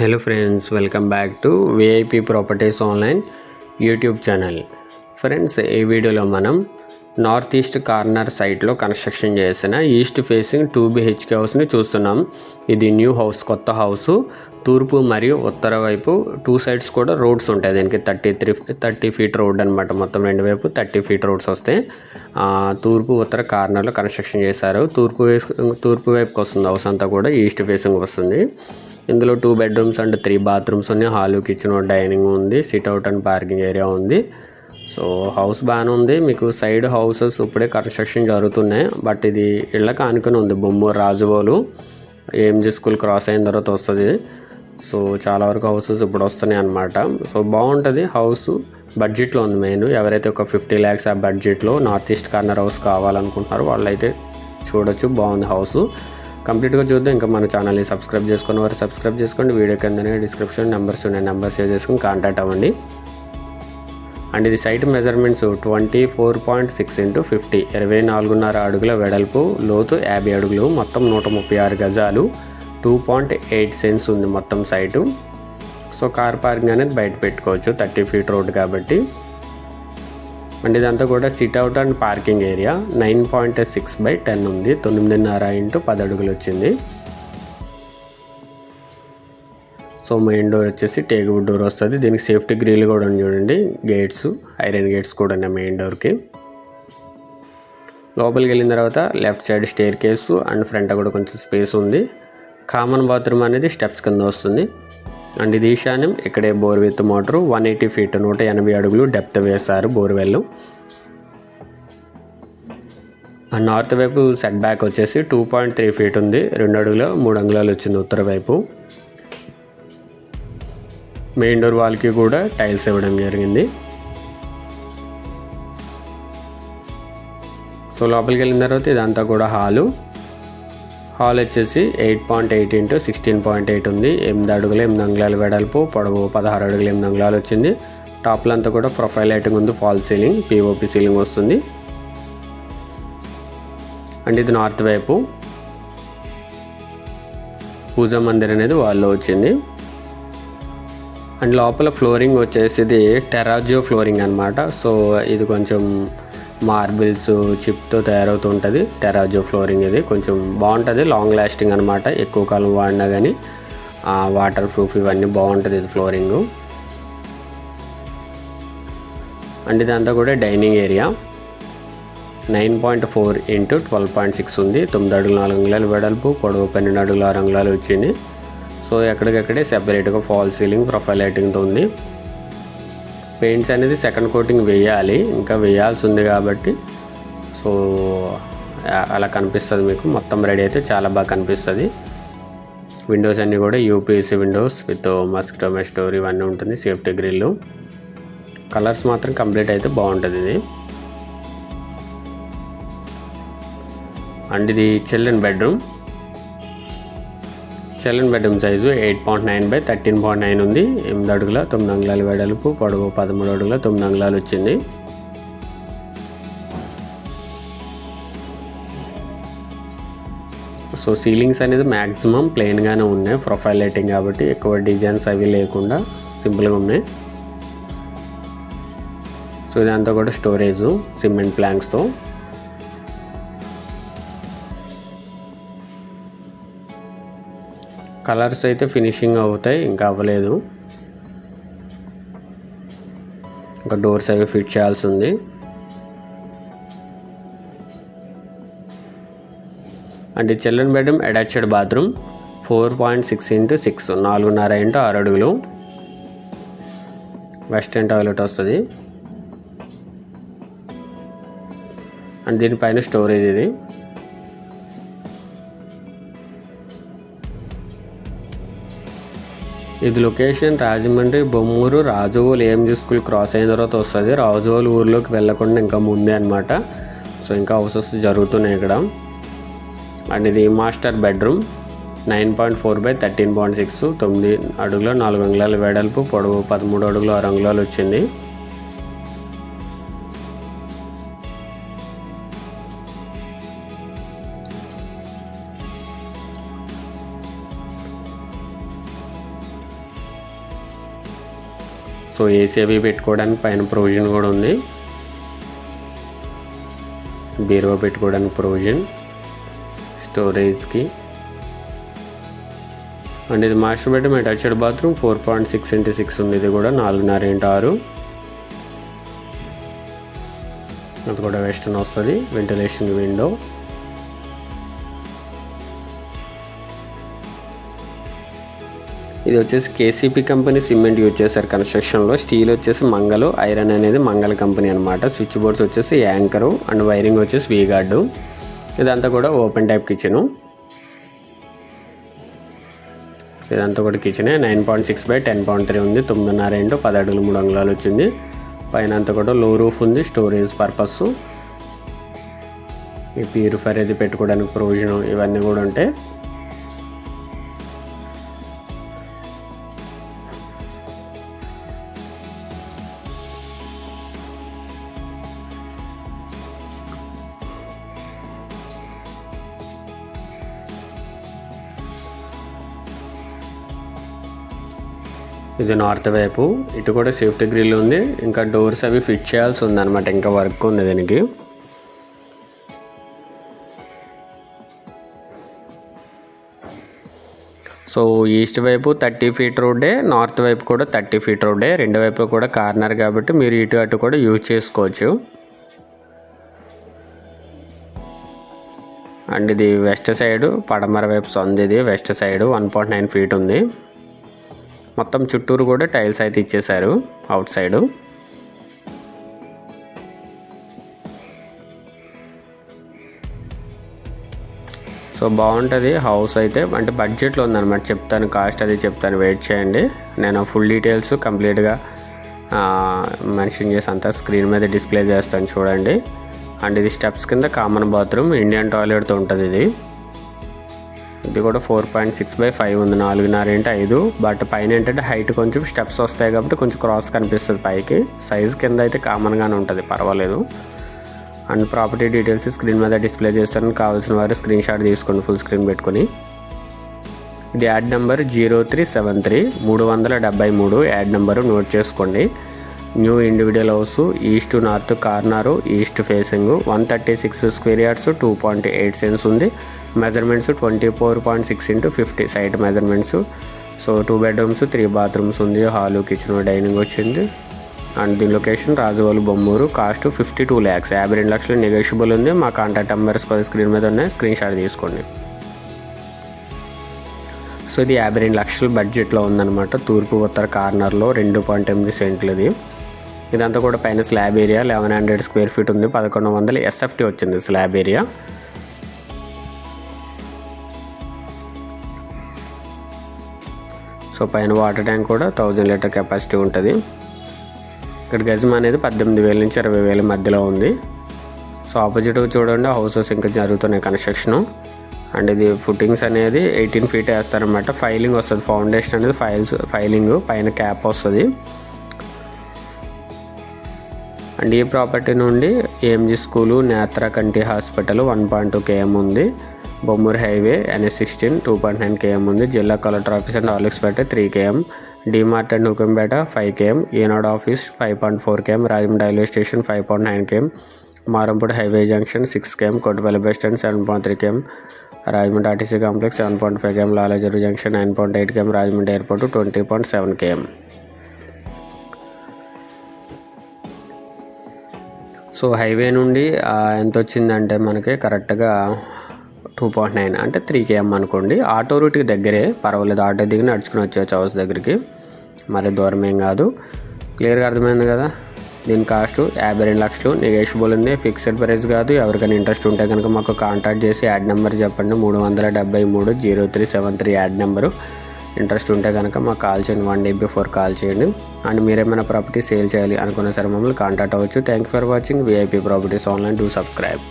Hello friends, welcome back to VIP properties online YouTube channel. Friends, ఈ వీడియోలో మనం north east corner సైట్లో construction చేసిన ఈస్ట్ ఫేసింగ్ 2 BHK హౌస్ని చూస్తున్నాం. ఇది న్యూ హౌస్, కొత్త హౌసు. తూర్పు మరియు ఉత్తర వైపు 2 సైడ్స్ కూడా రోడ్స్ ఉంటాయి. దీనికి 30 ఫీట్ రోడ్ అనమాట. మొత్తం 2 వైపు 30 ఫీట్ రోడ్స్ వస్తాయి. తూర్పు ఉత్తర కార్నర్లో కన్స్ట్రక్షన్ చేశారు. తూర్పు వైపుకి వస్తుంది హౌస్ అంతా కూడా. ఈస్ట్ ఫేసింగ్ వస్తుంది. ఇందులో 2 బెడ్రూమ్స్ అండ్ 3 బాత్రూమ్స్ ఉన్నాయి. హాలు, కిచెన్, డైనింగ్ ఉంది. సిట్అవుట్ అండ్ పార్కింగ్ ఏరియా ఉంది. సో హౌస్ బాగానే ఉంది. మీకు సైడ్ హౌసెస్ ఇప్పుడే కన్స్ట్రక్షన్ జరుగుతున్నాయి. బట్ ఇది ఇళ్ళకి ఆనుకుని ఉంది. Bommuru Rajavolu AMG school cross అయిన తర్వాత వస్తుంది. సో చాలా వరకు హౌసెస్ ఇప్పుడు వస్తున్నాయి అన్నమాట. సో బాగుంటుంది హౌస్. బడ్జెట్లో ఉంది. మెయిన్ ఎవరైతే ఒక 50 lakhs ఆ బడ్జెట్లో నార్త్ ఈస్ట్ కార్నర్ హౌస్ కావాలనుకుంటున్నారో వాళ్ళైతే చూడొచ్చు. బాగుంది హౌస్. కంప్లీట్గా చూద్దాం. ఇంకా మన ఛానల్ని సబ్స్క్రైబ్ చేసుకుని వారు సబ్స్క్రైబ్ చేసుకోండి. వీడియో కిందనే డిస్క్రిప్షన్ నెంబర్స్ ఉన్నాయి. నెంబర్ సేవ్ చేసుకుని కాంటాక్ట్ అవ్వండి. అండ్ ఇది సైట్ మెజర్మెంట్స్ 24.6 × 50 24.5 అడుగుల వెడల్పు, లోతు 50 అడుగులు, మొత్తం 136 గజాలు, 2.8 సెంట్స్ ఉంది మొత్తం సైటు. సో కార్ పార్కింగ్ అనేది బయట పెట్టుకోవచ్చు, 30 ఫీట్ రోడ్ కాబట్టి. అండ్ ఇదంతా కూడా సిట్అవుట్ అండ్ పార్కింగ్ ఏరియా. 9.6/10 ఉంది. 9.5 × 10 అడుగులు వచ్చింది. సో మెయిన్ డోర్ వచ్చేసి టేక్వుడ్ డోర్ వస్తుంది. దీనికి సేఫ్టీ గ్రిల్ కూడా ఉంది చూడండి. గేట్స్, ఐరన్ గేట్స్ కూడా ఉన్నాయి మెయిన్ డోర్కి. లోపలికి వెళ్ళిన తర్వాత left side stair case and front కూడా కొంచెం స్పేస్ ఉంది. కామన్ బాత్రూమ్ అనేది స్టెప్స్ కింద వస్తుంది. అండ్ ఇది ఈశాన్యం. ఇక్కడే బోర్ విత్ మోటరు. 180 ఫీట్ 180 అడుగులు డెప్త్ వేశారు బోర్వెల్. అండ్ నార్త్ వైపు సెట్ బ్యాక్ వచ్చేసి 2.3 ఫీట్ ఉంది. 2 అడుగుల 3 అంగుళాలు వచ్చింది ఉత్తర వైపు. మెయిన్ డోర్ వాల్కి కూడా టైల్స్ ఇవ్వడం జరిగింది. సో లోపలికి వెళ్ళిన తర్వాత ఇదంతా కూడా హాల్ వచ్చేసి 8.8 × 16.8 ఉంది. 8 అడుగుల 8 అంగుళాల వెడల్పు, పొడవు 16 అడుగుల 8 అంగుళాలు వచ్చింది. టాప్లో అంతా కూడా ప్రొఫైల్ లైటింగ్ ఉంది. ఫాల్ సీలింగ్, పిఓపి సీలింగ్ వస్తుంది. అండ్ ఇది నార్త్ వైపు. పూజా మందిర్ అనేది వాళ్ళలో వచ్చింది. అండ్ లోపల ఫ్లోరింగ్ వచ్చేసి ఇది టెరాజో ఫ్లోరింగ్ అనమాట. సో ఇది కొంచెం మార్బిల్స్ చిప్తో తయారవుతూ ఉంటుంది. టెరాజో ఫ్లోరింగ్ ఇది కొంచెం బాగుంటుంది. లాంగ్ లాస్టింగ్ అనమాట. ఎక్కువ కాలం వాడినా కానీ వాటర్ ప్రూఫ్ ఇవన్నీ బాగుంటుంది ఇది ఫ్లోరింగు. అండ్ ఇదంతా కూడా డైనింగ్ ఏరియా. 9.4 × 12.6 ఉంది. 9 అడుగులు 4 అంగుళాలు వెడల్పు, పొడవు 12 అడుగులు 6 అంగుళాలు వచ్చింది. సో ఎక్కడికక్కడే సెపరేట్గా ఫాల్ సీలింగ్, ప్రొఫైల్ లైటింగ్తో ఉంది. పెయింట్స్ అనేది సెకండ్ కోటింగ్ వేయాలి, ఇంకా వేయాల్సి ఉంది కాబట్టి. సో అలా కనిపిస్తుంది మీకు. మొత్తం రెడీ అయితే చాలా బాగా కనిపిస్తుంది. విండోస్ అన్నీ కూడా UPVC windows with mosquito mesh door ఇవన్నీ ఉంటుంది. Safety grill. కలర్స్ మాత్రం కంప్లీట్ అయితే బాగుంటుంది ఇది. అండ్ ఇది చిల్డ్రన్ బెడ్రూమ్ సైజు 8.9/13.9 ఉంది. 8 అడుగుల 9 అంగుళాల వెడల్పు, పొడవు 13 అడుగుల 9 అంగుళాలు వచ్చింది. సో సీలింగ్స్ అనేది మ్యాక్సిమం ప్లెయిన్గానే ఉన్నాయి. ప్రొఫైల్ లైటింగ్ కాబట్టి ఎక్కువ డిజైన్స్ అవి లేకుండా సింపుల్గా ఉన్నాయి. సో ఇదంతా కూడా స్టోరేజు సిమెంట్ ప్లాంక్స్తో. కలర్స్ అయితే ఫినిషింగ్ అవుతాయి, ఇంకా అవ్వలేదు. ఇంకా డోర్స్ అవి ఫిట్ చేయాల్సి ఉంది. అంటే చిల్డ్రన్ బెడ్రూమ్ అటాచ్డ్ బాత్రూమ్ 4.6 × 6 4.5 × 6 అడుగులు. వెస్టర్న్ టాయిలెట్ వస్తుంది. అండ్ దీనిపైన స్టోరేజ్ ఇది. ఇది location Rajahmundry Bommuru Rajavolu AMG school cross అయిన తర్వాత వస్తుంది. రాజువోలు ఊర్లోకి వెళ్ళకుండా ఇంకా ముందే అనమాట. సో ఇంకా హౌసెస్ జరుగుతున్నాయి ఇక్కడ. అండ్ ఇది మాస్టర్ బెడ్రూమ్. 9.4/13.6 9 అడుగుల 4 అంగుళాల వెడల్పు, పొడవు 13 అడుగుల 6 అంగుళాలు వచ్చింది. సో ఏసీ అవి పెట్టుకోవడానికి పైన ప్రొవిజన్ కూడా ఉంది. బీరువా పెట్టుకోవడానికి ప్రొవిజన్, స్టోరేజ్కి. అండ్ ఇది master bedroom attached bathroom 4.6x6 ఉంది. ఇది కూడా 4.5x6. అది కూడా వెస్టర్న్ వస్తుంది. Ventilation window. ఇది వచ్చేసి కేసీపీ కంపెనీ సిమెంట్ యూజ్ చేశారు కన్స్ట్రక్షన్లో. స్టీల్ వచ్చేసి మంగళ, ఐరన్ అనేది మంగళ కంపెనీ అనమాట. స్విచ్ బోర్డ్స్ వచ్చేసి యాంకరు అండ్ వైరింగ్ వచ్చేసి వీగార్డు. ఇదంతా కూడా ఓపెన్ టైప్ కిచెను. ఇదంతా కూడా కిచెనే. 9.6/10.3 ఉంది. 9.5 x 10 అడుగులు 3 అంగుళాలు వచ్చింది. పైన అంతా కూడా లో రూఫ్ ఉంది, స్టోరేజ్ పర్పస్. ఈ ప్యూరిఫైర్ అది పెట్టుకోవడానికి ప్రొవిజన్ ఇవన్నీ కూడా ఉంటాయి. ఇది నార్త్ వైపు. ఇటు కూడా సేఫ్టీ గ్రిల్ ఉంది. ఇంకా డోర్స్ అవి ఫిట్ చేయాల్సి ఉందన్నమాట. ఇంకా వర్క్ ఉంది దీనికి. సో ఈస్ట్ వైపు 30 feet రోడ్డే, నార్త్ వైపు కూడా 30 feet రోడ్డే. రెండు వైపు కూడా కార్నర్ కాబట్టి మీరు ఇటు అటు కూడా యూజ్ చేసుకోవచ్చు. అండ్ ఇది వెస్ట్ సైడ్, పడమర వైపు ఉంది. ఇది వెస్ట్ సైడ్ 1.9 feet ఉంది. మొత్తం చుట్టూరు కూడా టైల్స్ అయితే ఇచ్చేసారు అవుట్ సైడు. సో బాగుంటుంది హౌస్ అయితే. అంటే బడ్జెట్లో ఉందన్నమాట. చెప్తాను కాస్ట్ అది చెప్తాను, వెయిట్ చేయండి. నేను ఫుల్ డీటెయిల్స్ కంప్లీట్గా మెన్షన్ చేసి అంతా స్క్రీన్ మీద డిస్ప్లే చేస్తాను చూడండి. అండ్ ఇది స్టెప్స్ కింద కామన్ బాత్రూమ్, ఇండియన్ టాయిలెట్తో ఉంటుంది. ఇది కూడా 4.6/5 ఉంది. 4.5 x 5. బట్ పైన ఏంటంటే హైట్ కొంచెం స్టెప్స్ వస్తాయి కాబట్టి కొంచెం క్రాస్ కనిపిస్తుంది పైకి. సైజ్ కింద అయితే కామన్గానే ఉంటుంది, పర్వాలేదు. అండ్ ప్రాపర్టీ డీటెయిల్స్ స్క్రీన్ మీద డిస్ప్లే చేస్తాను. కావాల్సిన వారు స్క్రీన్ షాట్ తీసుకోండి ఫుల్ స్క్రీన్ పెట్టుకొని. ఇది ad number 0373 373 ad number note చేసుకోండి. New individual house, east north corner, east facing, 136 square yards, 2.8 cents ఉంది. Measurements 24.6 x 50 site measurements. So 2 bedrooms 3 bathrooms ఉంది. హాలు, కిచెన్, డైనింగ్ వచ్చింది. అండ్ దీని location Rajavolu, Bommuru. Cost 52 lakhs, 52 లక్షలు negotiable ఉంది. మా contact numbers screen మీద ఉన్నాయి, స్క్రీన్ షాట్ తీసుకోండి. సో ఇది 52 లక్షల బడ్జెట్లో ఉందన్నమాట. తూర్పు ఉత్తర కార్నర్లో 2.8 సెంట్లు. ఇదంతా కూడా పైన స్లాబ్ ఏరియా 1100 square feet ఉంది. 1100 SFT వచ్చింది స్లాబ్ ఏరియా. సో పైన వాటర్ ట్యాంక్ కూడా 1000 లీటర్ కెపాసిటీ ఉంటుంది. ఇక్కడ గజం అనేది 18,000 నుంచి 20,000 మధ్యలో ఉంది. సో ఆపోజిట్ చూడండి హౌసెస్ ఇంకా జరుగుతున్నాయి కన్స్ట్రక్షను. అండ్ ఇది ఫుటింగ్స్ అనేది 18 feet వేస్తారనమాట. ఫైలింగ్ వస్తుంది, ఫౌండేషన్ అనేది ఫైలింగ్, పైన క్యాప్ వస్తుంది. అండ్ ఈ ప్రాపర్టీ నుండి AMG స్కూలు, నేత్ర కంటి హాస్పిటల్ 1.2 km ఉంది. బొమ్మూరు హైవే NH16 2.9 km ఉంది. జిల్లా కలెక్టర్ ఆఫీస్ అండ్ ఆర్లిక్స్పేట 3 km, DMart and Hukumpet 5 km, Eenadu office 5.4 km, Rajahmundry railway station 5.9 km, Marampudi highway junction 6 km, Kottupalli bus stand 7.3 km, Rajahmundry RTC complex 7.5 km, లాలాజరు junction 9.8 km, Rajahmundry airport 20.7 km. So highway నుండి ఎంత వచ్చిందంటే మనకి కరెక్ట్గా 2.9 అంటే 3 km అనుకోండి. ఆటో రూట్కి దగ్గరే, పర్వాలేదు. ఆటో దిగి నడుచుకుని వచ్చేవచ్చు హౌస్ దగ్గరికి, మరి దూరం ఏం కాదు. క్లియర్గా అర్థమైంది కదా. దీని కాస్ట్ 52 లక్షలు నెగోషియబుల్ ఉంది, ఫిక్స్డ్ ప్రైస్ కాదు. ఎవరికైనా ఇంట్రెస్ట్ ఉంటే కనుక మాకు కాంటాక్ట్ చేసి యాడ్ నెంబర్ చెప్పండి. 373 యాడ్ నెంబరు. ఇంట్రెస్ట్ ఉంటే కనుక మాకు కాల్ చేయండి, 1 day before కాల్ చేయండి. అండ్ మీరేమైనా ప్రాపర్టీ సేల్ చేయాలి అనుకున్న సరే మమ్మల్ని కాంటాక్ట్ అవ్వచ్చు. Thank you for watching VIP properties online. Do subscribe.